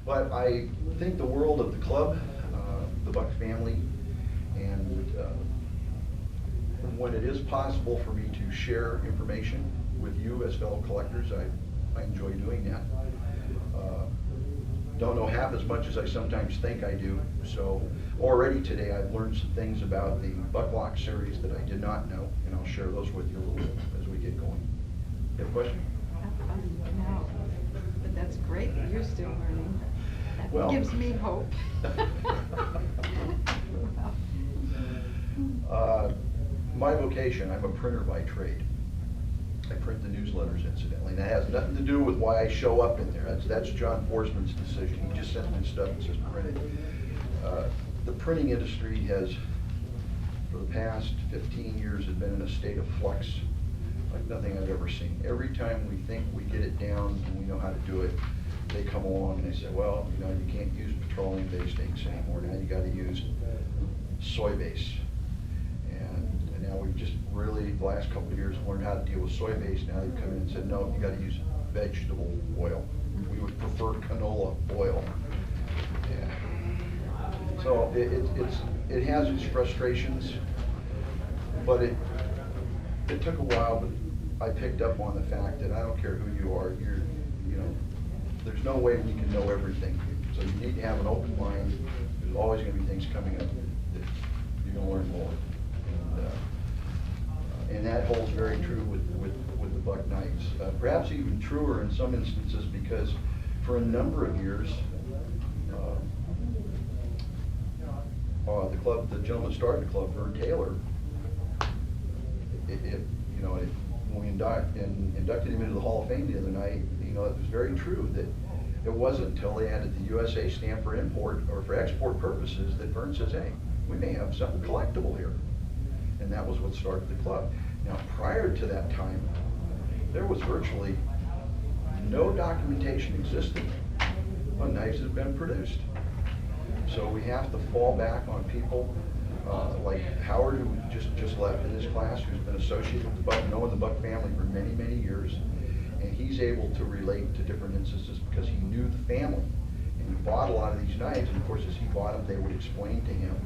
But I think the world of the club, the Buck family, and when it is possible for me to share information with you as fellow collectors, I enjoy doing that. Don't know half as much as I sometimes think I do. So already today I've learned some things about the Bucklocks series that I did not know, and I'll share those with you a little bit as we get going. You have a question? No, but that's great that you're still learning. That Well, gives me hope. My vocation, I'm a printer by trade. I print the newsletters, incidentally, and that has nothing to do with why I show up in there. That's John Forsman's decision. He just sent me stuff and says print it. The printing industry has, for the past 15 years, has been in a state of flux like nothing I've ever seen. Every time we think we get it down and we know how to do it, they come along and they say, well, you know, you can't use petroleum-based inks anymore. Now you got to use soy-based. And now we've just really, the last couple of years, learned how to deal with soy-based. Now they've come in and said, no, you got to use vegetable oil. We would prefer canola oil. Yeah. So it has its frustrations, but it took a while, but I picked up on the fact that I don't care who you are, you know, there's no way we can know everything. So you need to have an open mind. There's always going to be things coming up that you're going to learn more. And that holds very true with the Buck Knights. Perhaps even truer in some instances, because for a number of years, the club, the gentleman started the club, Vern Taylor, when we inducted him into the Hall of Fame the other night, you know, it was very true that it wasn't until they added the USA stamp for import or for export purposes that Vern says, hey, we may have something collectible here. And that was what started the club. Now, prior to that time, there was virtually no documentation existing on knives that have been produced. So we have to fall back on people like Howard, who just left in this class, who's been associated with the Buck, knowing the Buck family for many, many years. And he's able to relate to different instances because he knew the family. And he bought a lot of these knives, and of course, as he bought them, they would explain to him.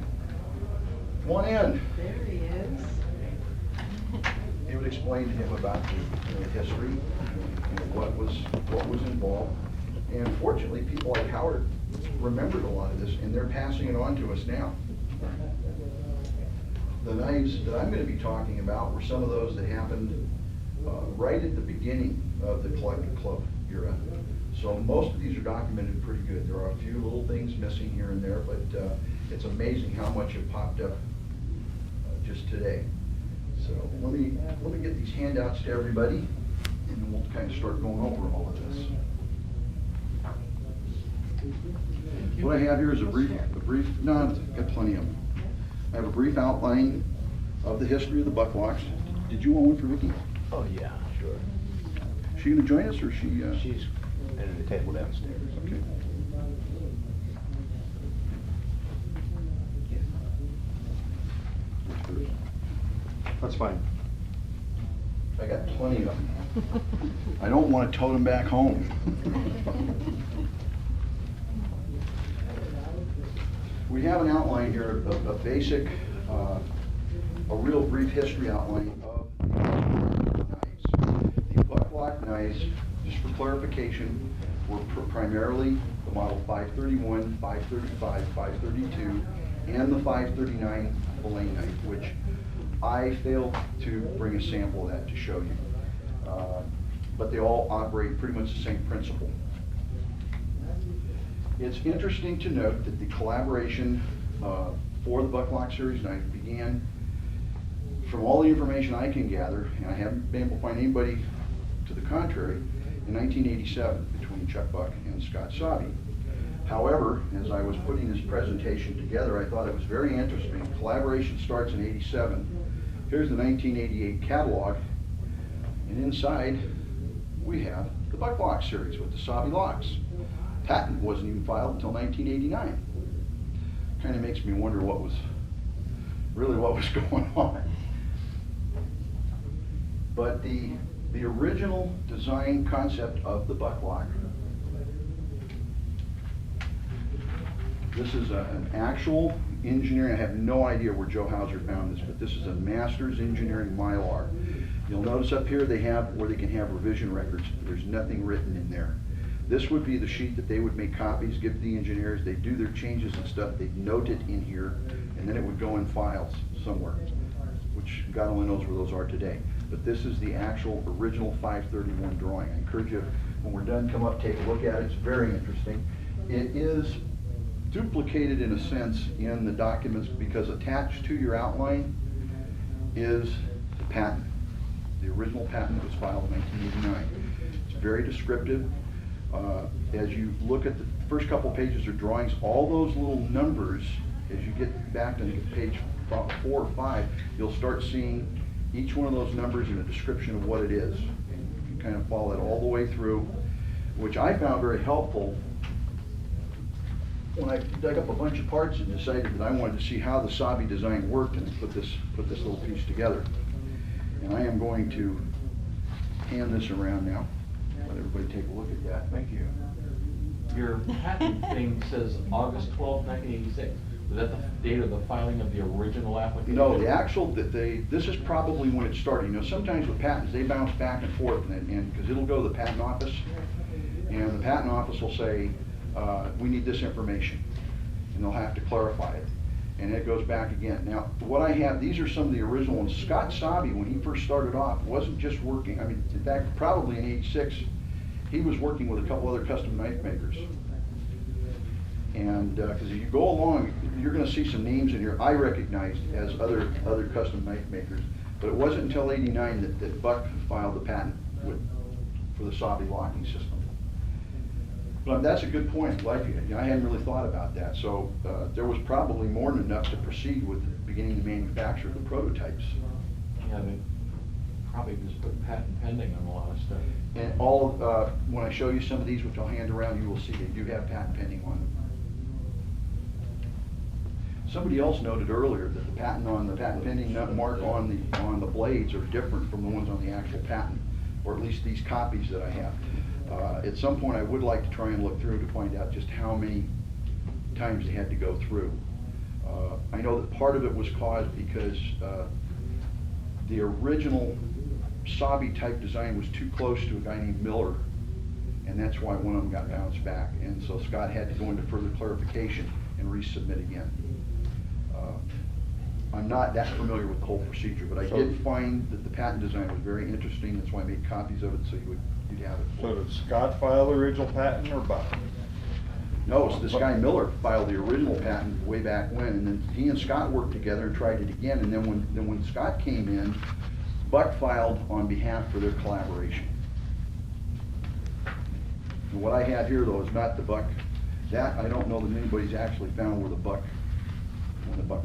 Come on in. There he is. He would explain to him about the history, what was involved. And fortunately, people like Howard remembered a lot of this, and they're passing it on to us now. The knives that I'm going to be talking about were some of those that happened right at the beginning of the collector club era. So most of these are documented pretty good. There are a few little things missing here and there, but it's amazing how much have popped up just today. So let me get these handouts to everybody, and then we'll kind of start going over all of this. What I have here is a brief, no, I've got plenty of them. I have a brief outline of the history of the Bucklocks. Did you want one for Vicki? Oh, yeah, sure. Is she going to join us, or is she? She's at the table downstairs. Okay. That's fine. I got plenty of them. I don't want to tote them back home. We have an outline here, a basic, a real brief history outline of the knives. The Bucklock knives, just for clarification, were primarily the model 531, 535, 532, and the 539 fillet knife, which I failed to bring a sample of that to show you. But they all operate pretty much the same principle. It's interesting to note that the collaboration for the Bucklock series knife began, from all the information I can gather, and I haven't been able to find anybody to the contrary, in 1987 between Chuck Buck and Scott Sabe. However, as I was putting this presentation together, I thought it was very interesting. Collaboration starts in '87. Here's the 1988 catalog, and inside we have the Bucklock series with the Sabe locks. Patent wasn't even filed until 1989. Kind of makes me wonder what was going on. But the original design concept of the Bucklock This is an actual engineering, I have no idea where Joe Hauser found this, but this is a master's engineering Mylar. You'll notice up here they have where they can have revision records. There's nothing written in there. This would be the sheet that they would make copies, give to the engineers, they'd do their changes and stuff, they'd note it in here, and then it would go in files somewhere, which God only knows where those are today. But this is the actual original 531 drawing. I encourage you, when we're done, come up, take a look at it. It's very interesting. It is duplicated in a sense in the documents because attached to your outline is the patent, the original patent that was filed in 1989. It's very descriptive. As you look at the first couple pages of drawings, all those little numbers, as you get back to page 4 or 5, you'll start seeing each one of those numbers in a description of what it is. You can kind of follow it all the way through, which I found very helpful when I dug up a bunch of parts and decided that I wanted to see how the Sabi design worked, and put this little piece together. And I am going to hand this around now. Let everybody take a look at that. Thank you. Your patent thing says August 12, 1986. Was that the date of the filing of the original application? No, the actual, this is probably when it started. You know, sometimes with patents, they bounce back and forth, and because it'll go to the patent office, and the patent office will say, we need this information, and they'll have to clarify it. And it goes back again. Now, what I have, these are some of the original ones. Scott Sabi, when he first started off, wasn't just working, I mean, in fact, probably in '86, he was working with a couple other custom knife makers. And, because as you go along, you're gonna see some names in here I recognized as other custom knife makers. But it wasn't until '89 that Buck filed the patent for the Sabi locking system. But that's a good point, like, I hadn't really thought about that. So there was probably more than enough to proceed with beginning to manufacture the prototypes. Yeah, they probably just put patent pending on a lot of stuff. And all, when I show you some of these, which I'll hand around, you will see they do have patent pending on them. Somebody else noted earlier that the patent pending mark on the blades are different from the ones on the actual patent, or at least these copies that I have. At some point, I would like to try and look through to find out just how many times they had to go through. I know that part of it was caused because the original Sabi type design was too close to a guy named Miller, and that's why one of them got bounced back. And so Scott had to go into further clarification and resubmit again. I'm not that familiar with the whole procedure, but I did find that the patent design was very interesting. That's why I made copies of it, so you'd have it. So did Scott file the original patent or Buck? No, so this guy Miller filed the original patent way back when, and then he and Scott worked together and tried it again, and then when Scott came in, Buck filed on behalf for their collaboration. And what I have here, though, is not the Buck. That, I don't know that anybody's actually found where the Buck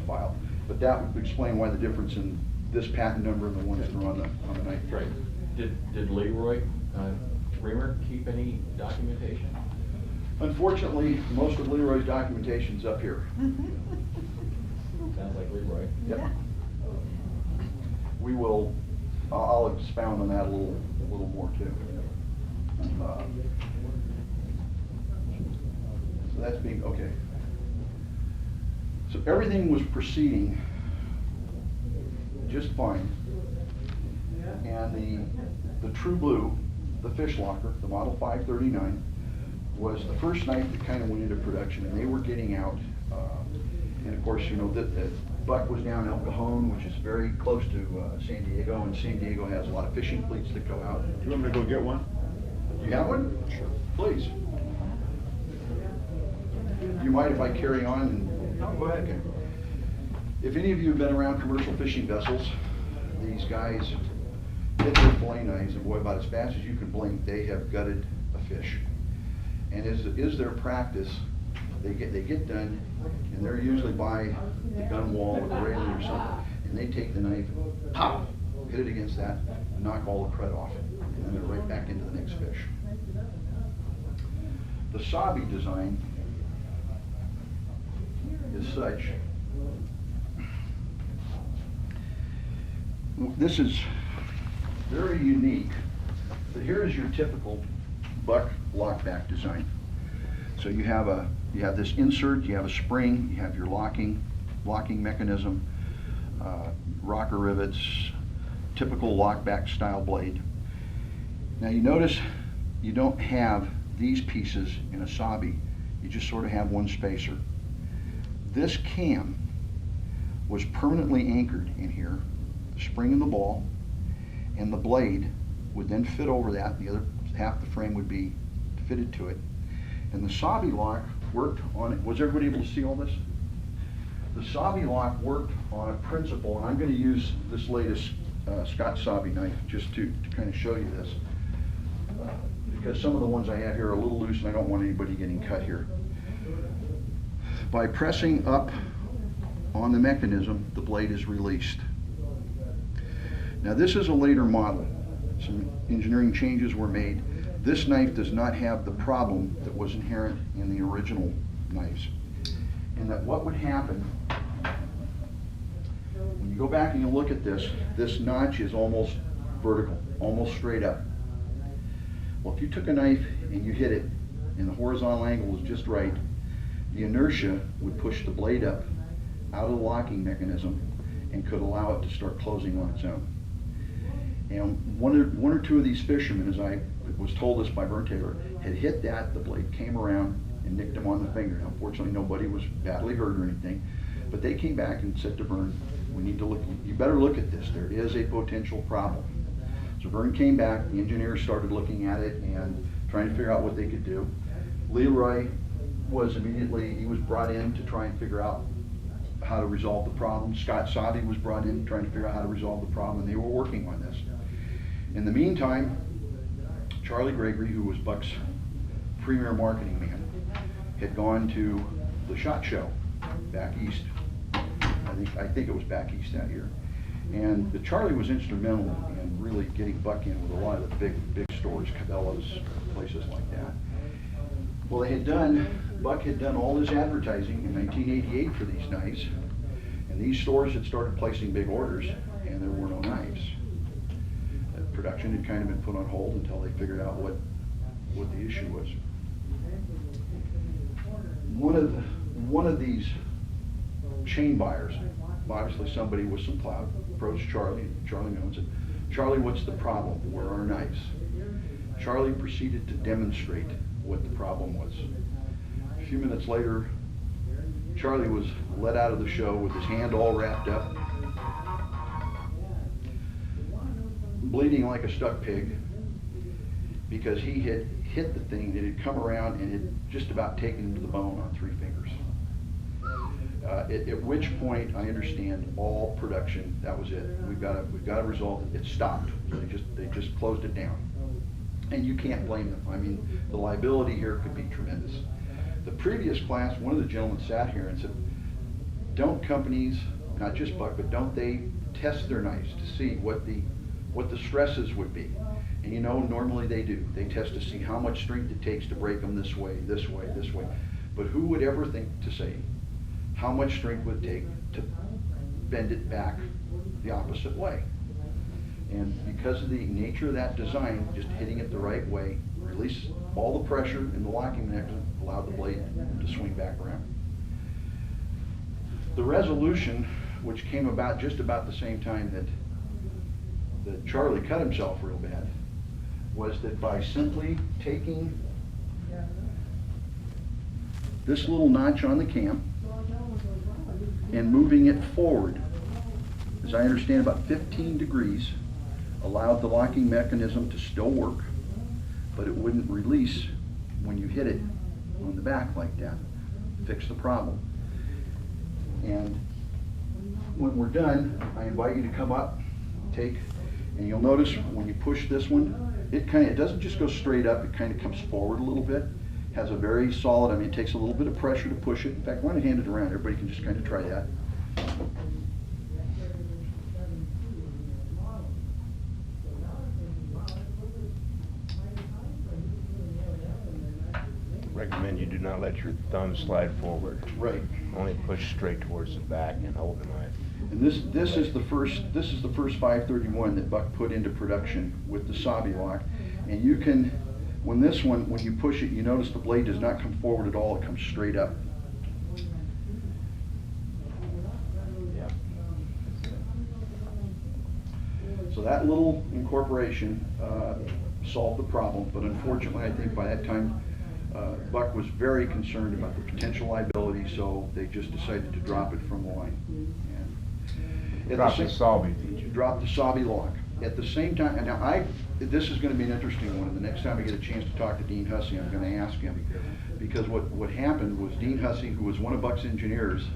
filed. But that would explain why the difference in this patent number and the ones that are on the knife. Right. Did Leroy Reamer keep any documentation? Unfortunately, most of Leroy's documentation's up here. Sounds like Leroy. Yep. Yeah. We will, I'll expound on that a little more too. So that's being, okay. So everything was proceeding just fine. And the True Blue, the fish locker, the Model 539, was the first knife that kind of went into production, and they were getting out. And of course, you know, that Buck was down El Cajon, which is very close to San Diego, and San Diego has a lot of fishing fleets that go out. Do you want me to go get one? You have one? Sure. Please. Do you mind if I carry on? And no, go ahead. Okay. If any of you have been around commercial fishing vessels, these guys hit their fillet knives, and boy, about as fast as you can blink, they have gutted a fish. And is their practice, they get done, and they're usually by the gun wall or the railing or something, and they take the knife, pop, hit it against that, and knock all the crud off, and then they're right back into the next fish. The Sabi design is such. This is very unique, but here is your typical Buck lockback design. So you have a You have this insert, you have a spring, you have your locking mechanism, rocker rivets, typical lockback style blade. Now you notice you don't have these pieces in a Sabi, you just sort of have one spacer. This cam was permanently anchored in here, the spring in the ball, and the blade would then fit over that, the other half the frame would be fitted to it. And the Sabi lock worked on it. Was everybody able to see all this? The Sabi lock worked on a principle, and I'm going to use this latest Scott Sabi knife just to kind of show you this. Because some of the ones I have here are a little loose and I don't want anybody getting cut here. By pressing up on the mechanism, the blade is released. Now this is a later model. Some engineering changes were made. This knife does not have the problem that was inherent in the original knives. And that what would happen, when you go back and you look at this, this notch is almost vertical, almost straight up. Well, if you took a knife and you hit it and the horizontal angle was just right, the inertia would push the blade up out of the locking mechanism and could allow it to start closing on its own. And one or two of these fishermen, as I was told this by Vern Taylor, had hit that, the blade came around and nicked him on the finger. Now, fortunately, nobody was badly hurt or anything, but they came back and said to Vern, we need to look, you better look at this, there is a potential problem. So Vern came back, the engineers started looking at it and trying to figure out what they could do. Leroy was he was brought in to try and figure out how to resolve the problem. Scott Sabi was brought in trying to figure out how to resolve the problem, and they were working on this. In the meantime, Charlie Gregory, who was Buck's premier marketing man, had gone to the SHOT Show back east. I think it was back east that year. And Charlie was instrumental in really getting Buck in with a lot of the big stores, Cabela's, places like that. Well, Buck had done all his advertising in 1988 for these knives, and these stores had started placing big orders, and there were no knives. Production had kind of been put on hold until they figured out what the issue was. One of these chain buyers, obviously somebody with some clout, approached Charlie. Charlie knows it. Charlie, what's the problem? Where are our knives? Charlie proceeded to demonstrate what the problem was. A few minutes later, Charlie was let out of the show with his hand all wrapped up, bleeding like a stuck pig, because he had hit the thing that had come around and had just about taken him to the bone on 3 fingers. At which point, I understand all production, that was it. We've got to resolve it. It stopped. They just closed it down. And you can't blame them. I mean, the liability here could be tremendous. The previous class, one of the gentlemen sat here and said, don't companies, not just Buck, but don't they test their knives to see what the stresses would be? And you know, normally they do. They test to see how much strength it takes to break them this way, this way, this way. But who would ever think to say how much strength would it take to bend it back the opposite way? And because of the nature of that design, just hitting it the right way, release all the pressure in the locking mechanism, allowed the blade to swing back around. The resolution, which came about just about the same time that Charlie cut himself real bad, was that by simply taking this little notch on the cam and moving it forward, as I understand, about 15 degrees, allowed the locking mechanism to still work, but it wouldn't release when you hit it on the back like that. Fix the problem. And when we're done, I invite you to come up, and you'll notice when you push this one, it doesn't just go straight up, it kind of comes forward a little bit. Has a very solid, it takes a little bit of pressure to push it. In fact, why don't I hand it around? Everybody can just kind of try that. Recommend you do not let your thumb slide forward. Right. Only push straight towards the back and hold the knife. And this is the first 531 that Buck put into production with the Sabi lock. And you can When this one, when you push it, you notice the blade does not come forward at all, it comes straight up. Yeah. So that little incorporation solved the problem, but unfortunately, I think by that time, Buck was very concerned about the potential liability, so they just decided to drop it from the line. And at Drop the same- Salby, did you? Drop the Sabi lock. At the same time, and now this is gonna be an interesting one, and the next time I get a chance to talk to Dean Hussey, I'm gonna ask him, because what happened was Dean Hussey, who was one of Buck's engineers,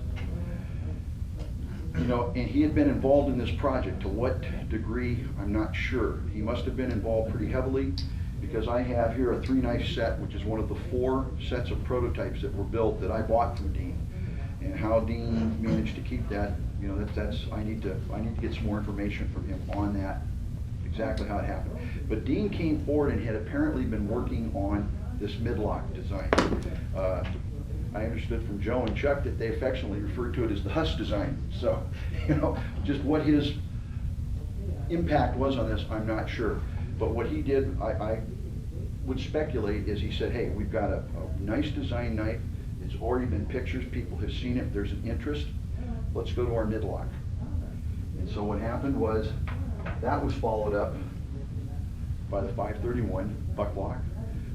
you know, and he had been involved in this project. To what degree, I'm not sure. He must have been involved pretty heavily, because I have here a 3-knife set, which is one of the 4 sets of prototypes that were built that I bought from Dean. And how Dean managed to keep that, you know, I need to get some more information from him on that, exactly how it happened. But Dean came forward and had apparently been working on this midlock design. I understood from Joe and Chuck that they affectionately referred to it as the Huss design. So, you know, just what his impact was on this, I'm not sure. But what he did, I would speculate, is he said, hey, we've got a nice design knife. It's already been pictures, people have seen it, there's an interest. Let's go to our midlock. And so what happened was, that was followed up by the 531 Bucklock,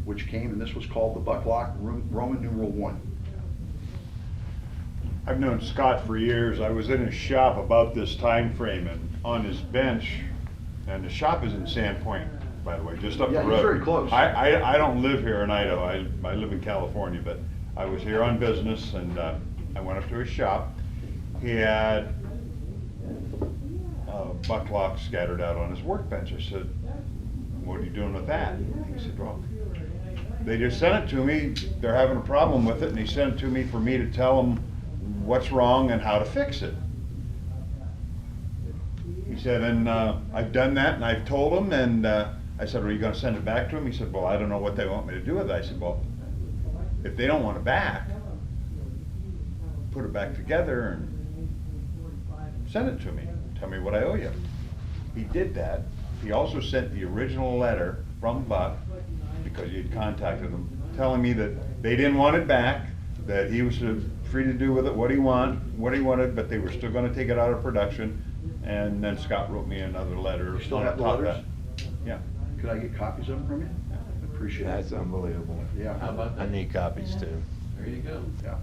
which came, and this was called the Bucklock Roman numeral 1. I've known Scott for years. I was in his shop about this time frame and on his bench, and the shop is in Sandpoint, by the way, just up the Yeah, road. he's very close. I don't live here in Idaho. I live in California, but I was here on business, and I went up to his shop. He had Bucklock scattered out on his workbench. I said, what are you doing with that? He said, well, they just sent it to me. They're having a problem with it, and he sent it to me for me to tell them what's wrong and how to fix it. He said, and I've done that, and I've told them, and I said, are you going to send it back to him? He said, well, I don't know what they want me to do with it. I said, well, if they don't want it back, put it back together and send it to me. Tell me what I owe you. He did that. He also sent the original letter from Buck, because he had contacted them, telling me that they didn't want it back, that he was free to do with it what he wanted, but they were still going to take it out of production. And then Scott wrote me another letter. You still on have the top of letters? that. Yeah. Could I get copies of them from you? I appreciate it. That's unbelievable. Yeah. How about I that? need copies too. There you go. Yeah.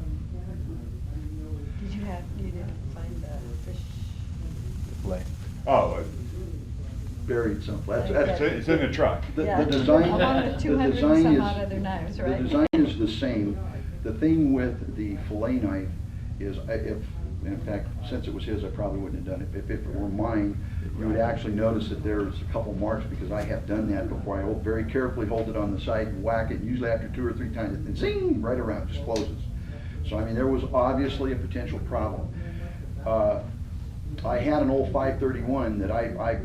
You didn't find the fish? Play. Oh, Buried someplace. it's in the truck. The Yeah, design, along with the 200 and design some is, odd other knives, the right? design is the same. The thing with the fillet knife is, in fact, since it was his, I probably wouldn't have done it. If it were mine, you would actually notice that there's a couple marks, because I have done that before. I very carefully hold it on the side and whack it. Usually after 2 or 3 times, it zing, right around, just closes. So I mean, there was obviously a potential problem. I had an old 531 that I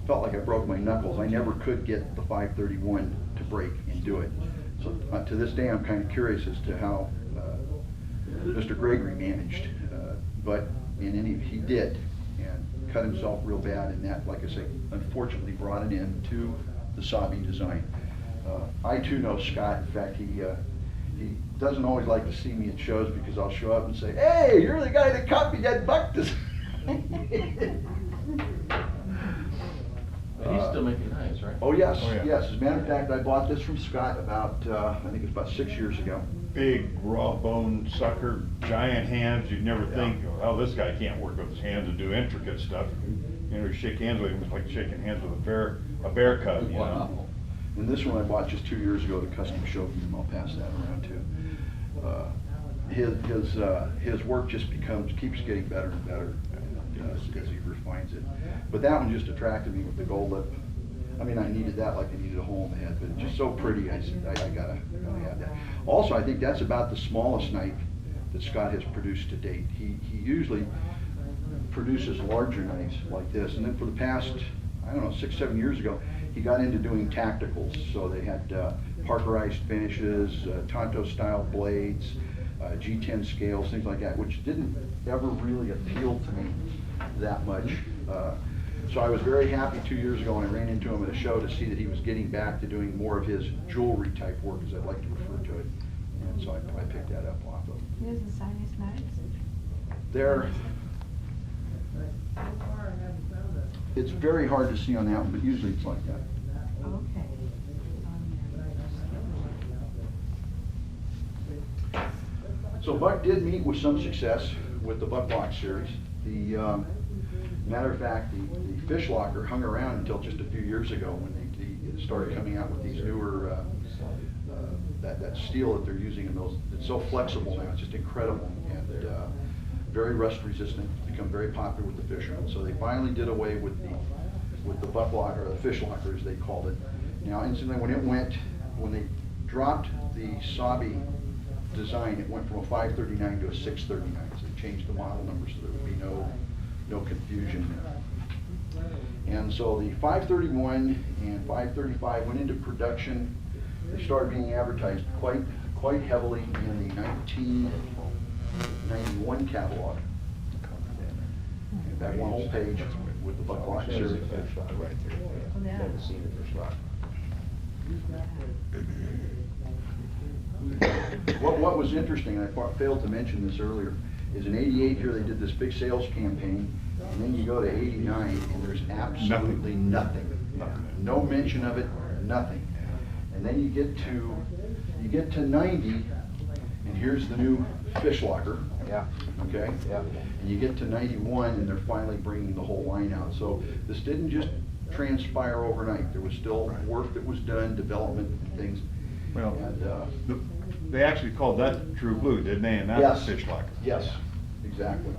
felt like I broke my knuckles. I never could get the 531 to break and do it. So to this day, I'm kind of curious as to how Mr. Gregory managed. But he did, and cut himself real bad, and that, like I say, unfortunately brought it in to the Sabi design. I too know Scott. In fact, he doesn't always like to see me at shows, because I'll show up and say, hey, you're the guy that copied that Buck design. But he's still making knives, right? Oh, yes, Oh, yeah. yes. As a matter of fact, I bought this from Scott about, I think it was about 6 years ago. Big raw bone sucker, giant hands. You'd never think, oh, this guy can't work with his hands and do intricate stuff. You know, you shake hands with him, it's like shaking hands with a bear cub, you Wow. know. And this one I bought just 2 years ago at a custom show from him. I'll pass that around too. His work just keeps getting better and better as he refines it. But that one just attracted me with the gold lip. I mean, I needed that like I needed a hole in the head, but it's just so pretty. I gotta have that. Also, I think that's about the smallest knife that Scott has produced to date. He usually produces larger knives like this, and then for the past, I don't know, 6, 7 years ago, he got into doing tacticals. So they had Parkerized finishes, Tonto style blades, G10 scales, things like that, which didn't ever really appeal to me that much. So I was very happy 2 years ago when I ran into him at a show to see that he was getting back to doing more of his jewelry type work, as I'd like to refer to it. And so I picked that up off of him. He doesn't sign his knives? There, it's very hard to see on that one, but usually it's like that. Okay. So Buck did meet with some success with the Bucklocks series. The matter of fact, the fish locker hung around until just a few years ago when they started coming out with these newer, that steel that they're using in those. It's so flexible now, it's just incredible, and very rust resistant. It's become very popular with the fishermen. So they finally did away with the buck locker, or the fish locker as they called it. Now instantly when they dropped the Sabi design, it went from a 539 to a 639. So they changed the model number so there would be no confusion there. And so the 531 and 535 went into production. They started being advertised quite heavily in the 1991 catalog. That one whole page with the Bucklocks series. Right there. Oh, yeah. Never seen a fish locker. What was interesting, and I failed to mention this earlier, is in '88 here they did this big sales campaign, and then you go to '89 and there's absolutely nothing. No mention of it, nothing. And then you get to 90, and here's the new fish locker. Yeah. Okay? Yeah. And you get to 91 and they're finally bringing the whole line out. So this didn't just transpire overnight. There was still work that was done, development and things. Well, And, they actually called that True Blue, didn't they? And that's the fish locker. Yes, exactly.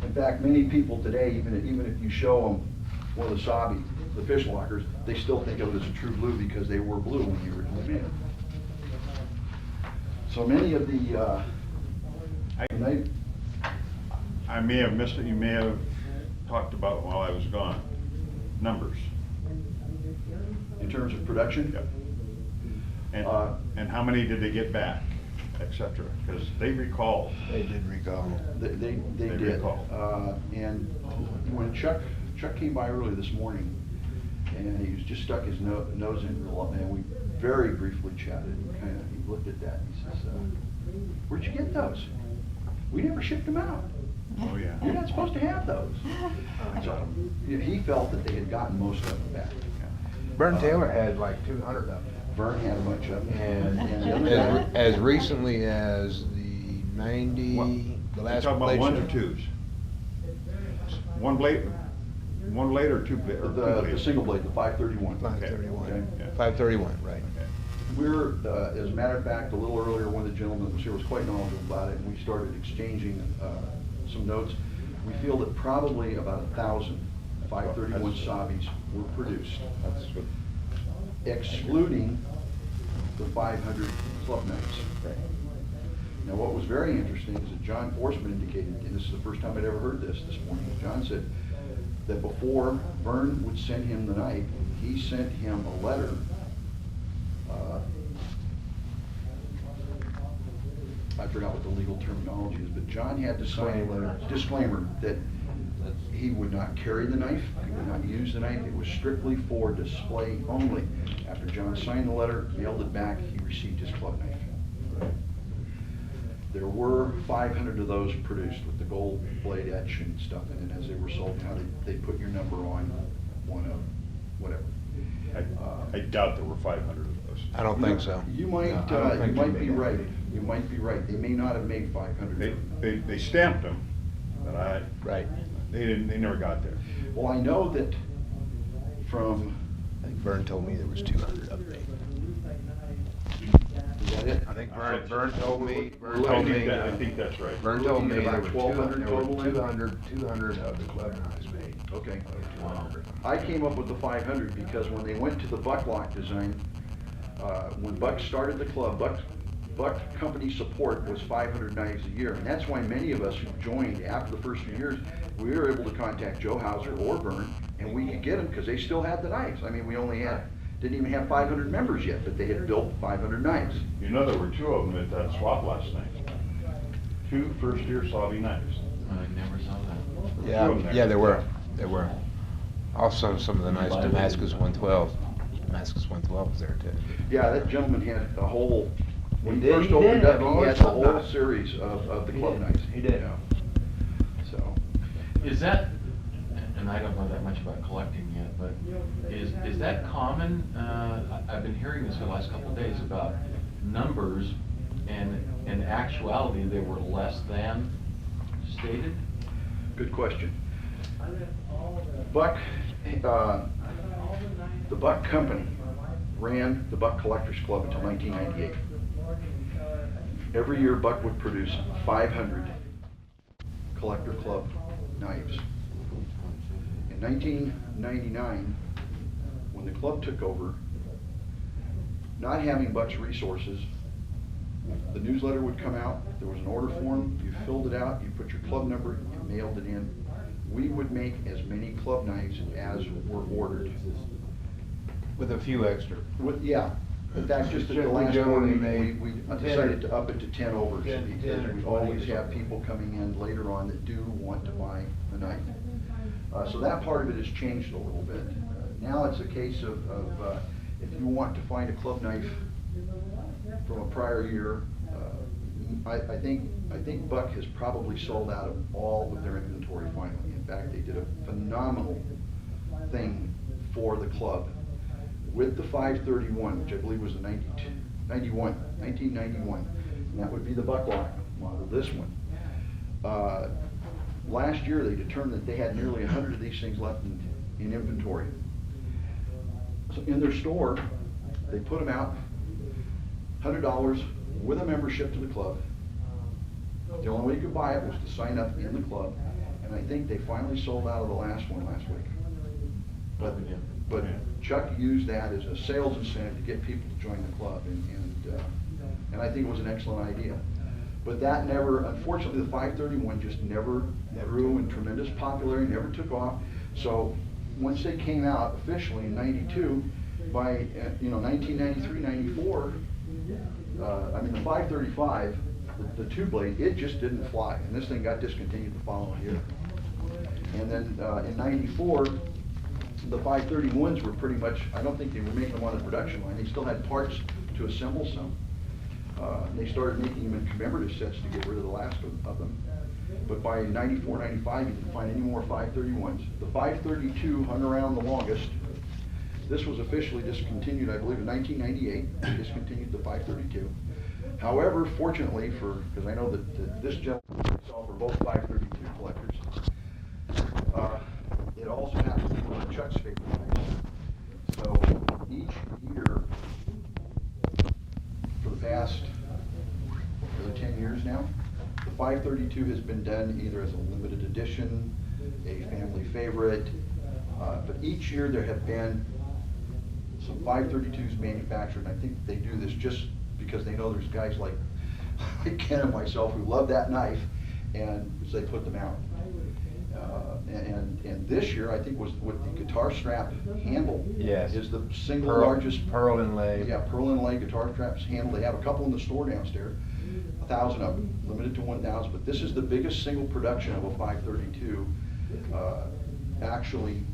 In fact, many people today, even if you show them one of the Sabi, the fish lockers, they still think of it as a True Blue because they were blue when you originally made it. So many of the, I may have missed it, you may have talked about it while I was gone. Numbers. in terms of production. Yep. And how many did they get back, et cetera? Because they recalled. They did recall. They They did. recall. And when Chuck came by early this morning, and he was just stuck his nose in, and we very briefly chatted, and he looked at that, and he says, where'd you get those? We never shipped them out. Oh, yeah. You're not supposed to have those. So he felt that they had gotten most of them back. Vern Taylor had like 200 of them. Vern had a bunch of them. And the other guy- as recently as the 90, the last Talking about blade ones show. or twos? One blade or two blade? The single blade, the 531. 531. Okay. Yeah. 531, right. Okay. We're, as a matter of fact, a little earlier, one of the gentlemen that was here was quite knowledgeable about it, and we started exchanging some notes. We feel that probably about 1,000 531 Sabis were produced, That's good. excluding the 500 club nights. Now, what was very interesting is that John Forsman indicated, and this is the first time I'd ever heard this morning, John said that before Vern would send him the knife, he sent him a letter. I forgot what the legal terminology is, but John had to sign a letter, disclaimer, that he would not carry the knife, he would not use the knife, it was strictly for display only. After John signed the letter, mailed it back, he received his club knife. There were 500 of those produced with the gold blade etch and stuff, and as they were sold, now they put your number on one of whatever. I doubt there were 500 of those. I don't think so. You might, No, I don't think you might made be that right. many. You might be right. They may not have made 500. They stamped them, but Right. they never got there. Well, I know that from, I think Vern told me there was 200 of them. is that it? I think Vern told me, I think that's right. Vern told me About there were 1,200 total then? 200 of the club knives made. Okay. 200. I came up with the 500 because when they went to the Bucklock design, when Buck started the club, Buck company support was 500 knives a year. And that's why many of us who joined after the first few years, we were able to contact Joe Hauser or Vern, and we could get them because they still had the knives. I mean, we only didn't even have 500 members yet, but they had built 500 knives. You know, there were two of them at that swap last night. 2 first-year Sabi knives. I never saw that. Yeah, there were. Also, some of the nice Damascus 112. Damascus 112 was there too. Yeah, that gentleman had a whole, when he He first did opened have up, all he his had the club whole nights. series of the He club did. nights. He did. Yeah. So, Is that, and I don't know that much about collecting yet, but is that common? I've been hearing this for the last couple of days about numbers, and in actuality, they were less than stated? good question. Buck, the Buck Company ran the Buck Collectors Club until 1998. Every year, Buck would produce 500 collector club knives. In 1999, when the club took over, not having Buck's resources, the newsletter would come out, there was an order form, you filled it out, you put your club number, you mailed it in. We would make as many club knives as were ordered. With a few extra. Yeah, in fact, just at the We last generally one, make we 10 decided to up it to 10 overs, 10 because or we 20 always or have something. people coming in later on that do want to buy the knife. So that part of it has changed a little bit. Now it's a case of if you want to find a club knife from a prior year, I think Buck has probably sold out of all of their inventory finally. In fact, they did a phenomenal thing for the club with the 531, which I believe was the 1991, and that would be the Bucklock model, this one. Last year, they determined that they had nearly 100 of these things left in inventory. So in their store, they put them out, $100 with a membership to the club. The only way you could buy it was to sign up in the club, and I think they finally sold out of the last one last week. But Chuck used that as a sales incentive to get people to join the club, and I think it was an excellent idea. But that never, unfortunately, the 531 just never grew in tremendous popularity, never took off. So once they came out officially in '92, by 1993, '94, I mean the 535, the two blade, it just didn't fly, and this thing got discontinued the following year. And then in '94, the 531s were pretty much, I don't think they were making them on the production line. They still had parts to assemble some. They started making them in commemorative sets to get rid of the last of them. But by '94, '95, you didn't find any more 531s. The 532 hung around the longest. This was officially discontinued, I believe, in 1998. They discontinued the 532. However, fortunately because I know that this gentleman saw for both 532 collectors, it also happens to be one of Chuck's favorite knives. So each year, for the past 10 years now, the 532 has been done either as a limited edition, a family favorite, but each year there have been some 532s manufactured, and I think they do this just because they know there's guys like Ken and myself who love that knife, and so they put them out. And this year, I think was with the guitar strap handle. Yes. Is the single largest pearl inlay. Yeah, pearl inlay guitar straps handle. They have a couple in the store downstairs, 1,000 of them, limited to 1,000. But this is the biggest single production of a 532, actually,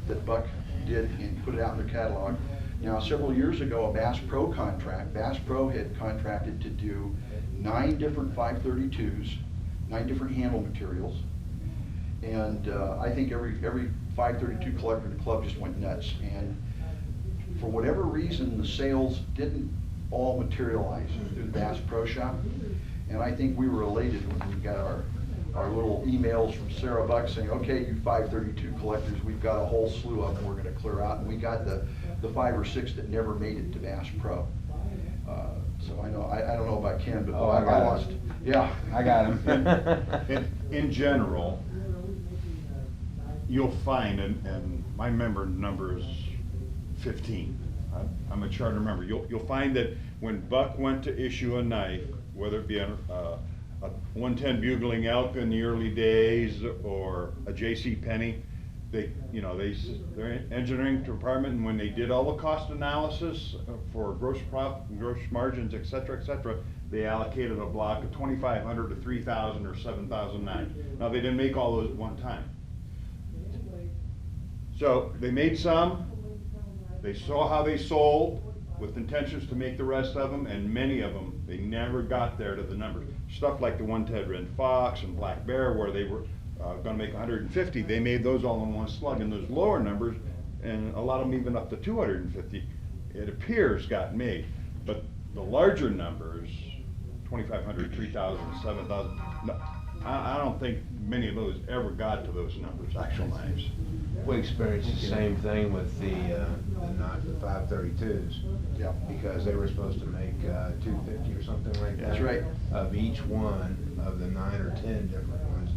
that Buck did and put it out in their catalog. Now, several years ago, a Bass Pro contract. Bass Pro had contracted to do 9 different 532s, 9 different handle materials. And I think every 532 collector in the club just went nuts. And for whatever reason, the sales didn't all materialize through the Bass Pro Shop. And I think we were elated when we got our little emails from Sarah Buck saying, okay, you 532 collectors, we've got a whole slew of them we're going to clear out. And we got the 5 or 6 that never made it to Bass Pro. So I know, I don't know about Ken, but I got lost. him. Yeah. I got him. In general, you'll find, and my number is 15. I'm a charter member. You'll find that when Buck went to issue a knife, whether it be a 110 Bugling Elk in the early days or a J.C. Penney, their engineering department, and when they did all the cost analysis for gross profit, gross margins, et cetera, they allocated a block of 2,500 to 3,000 or 7,009. Now, they didn't make all those at one time. So they made some, they saw how they sold with intentions to make the rest of them, and many of them, they never got there to the numbers. Stuff like the one Ted Red Fox and Black Bear, where they were gonna make 150, they made those all in one slug, and those lower numbers, and a lot of them even up to 250, it appears got made. But the larger numbers, 2,500, 3,000, 7,000, no, I don't think many of those ever got to those numbers, actual knives. We experienced the same thing with the 532s. Yeah. Because they were supposed to make 250 or something like that. That's right. Of each one of the 9 or 10 different ones.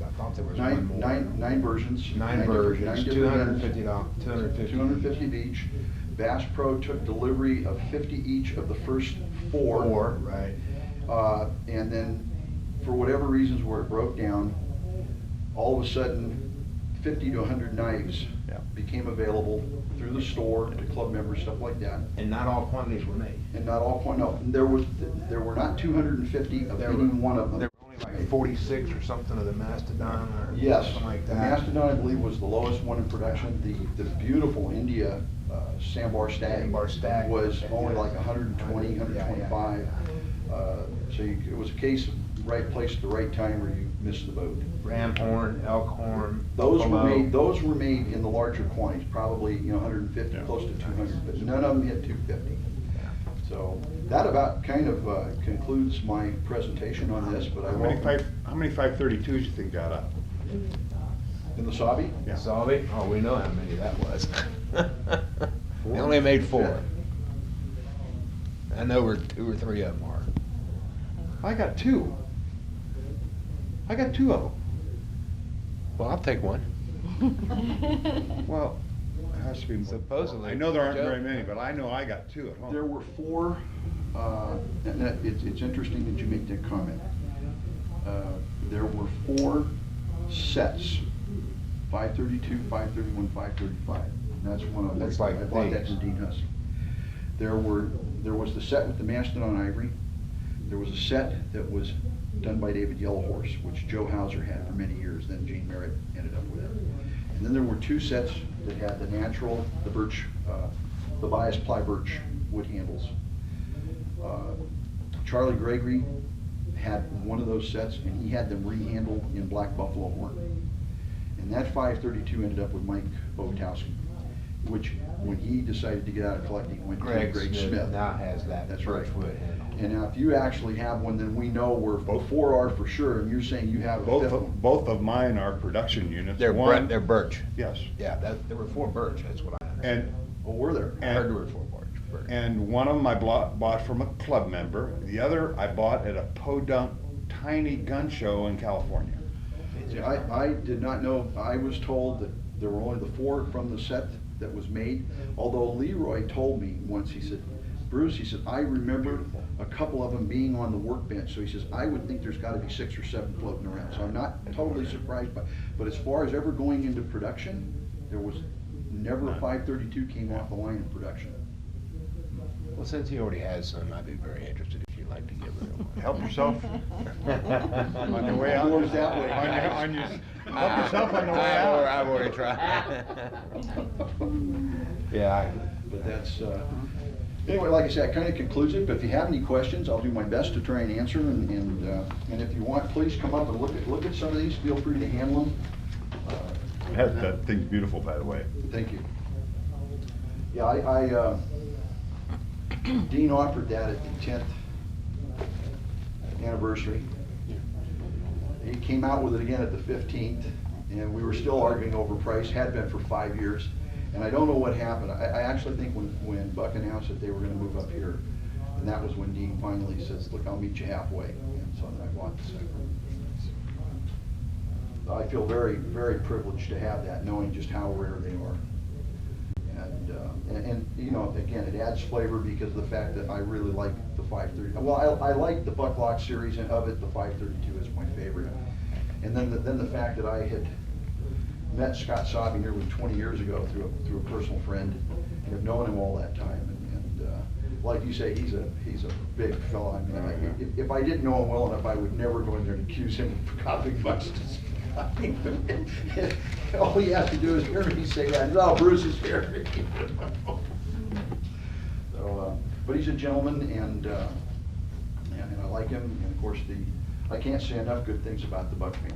I thought there was one more. Nine versions. Nine different- versions, nine different $250. guns, 250 of each. Bass Pro took delivery of 50 each of the first four. Four, right. And then, for whatever reasons where it broke down, all of a sudden, 50 to 100 knives Yeah. became available through the store to club members, stuff like that. And not all quantities were made. And not all, no, there were not 250 of There any were- one of them. There were only like 46 or something of the Mastodon or Yes, something like the that. Mastodon, I believe, was the lowest one in production. The beautiful India Sandbar Stag Sandbar Stag. was only like 120, 125. It was a case of right place at the right time where you missed the boat. Ram horn, elk horn. Those were buffalo. made in the larger quantities, probably, 150, Yeah. close to 200, but none of them hit 250. So that about kind of concludes my presentation on this, but I How many welcome, how many 532s you think got up? in the Sabi, Yeah. Salvi? Oh, we know how many that was. They only made 4. Yeah. I know where 2 or 3 of them are. I got 2. I got 2 of them. Well, I'll take one. Well, it has to be more. Supposedly. I know there aren't Joe? very many, but I know I got 2 at home. there were 4, and it's interesting that you make that comment. There were 4 sets, 532, 531, 535. And that's one of them. That's like I bought that these. from Dean Hussey. There was the set with the Mastodon Ivory. There was a set that was done by David Yellowhorse, which Joe Hauser had for many years, then Gene Merritt ended up with it. And then there were 2 sets that had the natural, the birch, the bias ply birch wood handles. Charlie Gregory had one of those sets, and he had them rehandled in black buffalo horn. And that 532 ended up with Mike Bogutowski, which, when he decided to get out of collecting, went to Greg Greg Smith. now has that That's right. birchwood handle. And now, if you actually have one, then we know where both 4 are for sure, and you're saying you have a Both 5th one. both of mine are production units. They're One, they're birch. yes, Yeah, there were 4 birch, that's what I understand. and Oh, were there? I heard there were 4 birch. and one of them I bought from a club member. The other I bought at a podunk tiny gun show in California. See, I did not know, I was told that there were only the 4 from the set that was made, although Leroy told me once, he said, Bruce, he said, I remember a couple of them being on the workbench, so he says, I would think there's gotta be 6 or 7 floating around, so I'm not totally surprised but as far as ever going into production, there was never a 532 came off the line in production. Well, since he already has some, I'd be very interested if you'd like to give it one. Help yourself. On your way out. Yours that way. Help yourself on the way out. I've already tried. Yeah, But that's, anyway, like I said, that kind of concludes it, but if you have any questions, I'll do my best to try and answer, and if you want, please come up and look at some of these, feel free to handle them. That thing's beautiful, by the way. Thank you. Yeah, Dean offered that at the 10th anniversary. He came out with it again at the 15th, and we were still arguing over price, had been for 5 years. And I don't know what happened. I actually think when Buck announced that they were gonna move up here, and that was when Dean finally says, look, I'll meet you halfway. And so then I bought the second. I feel very, very privileged to have that, knowing just how rare they are. And you know, again, it adds flavor because of the fact that I really like the 530. Well, I like the Bucklocks series, and of it, the 532 is my favorite. And then the fact that I had met Scott Sabi nearly 20 years ago through a personal friend, and have known him all that time. And like you say, he's a big fella. I mean, if I didn't know him well enough, I would never go in there and accuse him of copying Buxton's. All he has to do is hear me say that, no, Bruce is here. So, but he's a gentleman, and I like him, and of course, I can't say enough good things about the Buck family.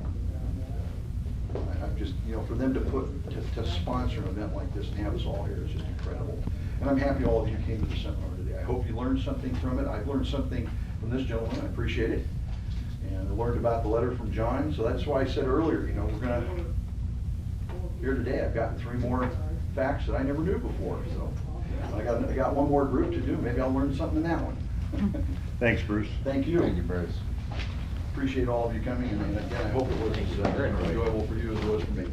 I'm just, you know, for them to sponsor an event like this and have us all here is just incredible. And I'm happy all of you came to the seminar today. I hope you learned something from it. I've learned something from this gentleman. I appreciate it. And I learned about the letter from John. So that's why I said earlier, you know, here today, I've gotten 3 more facts that I never knew before. So I got one more group to do. Maybe I'll learn something in that one. Thanks, Bruce. Thank you. Thank you, Bruce. Appreciate all of you coming, and again, I hope it was as enjoyable for you as it was for me.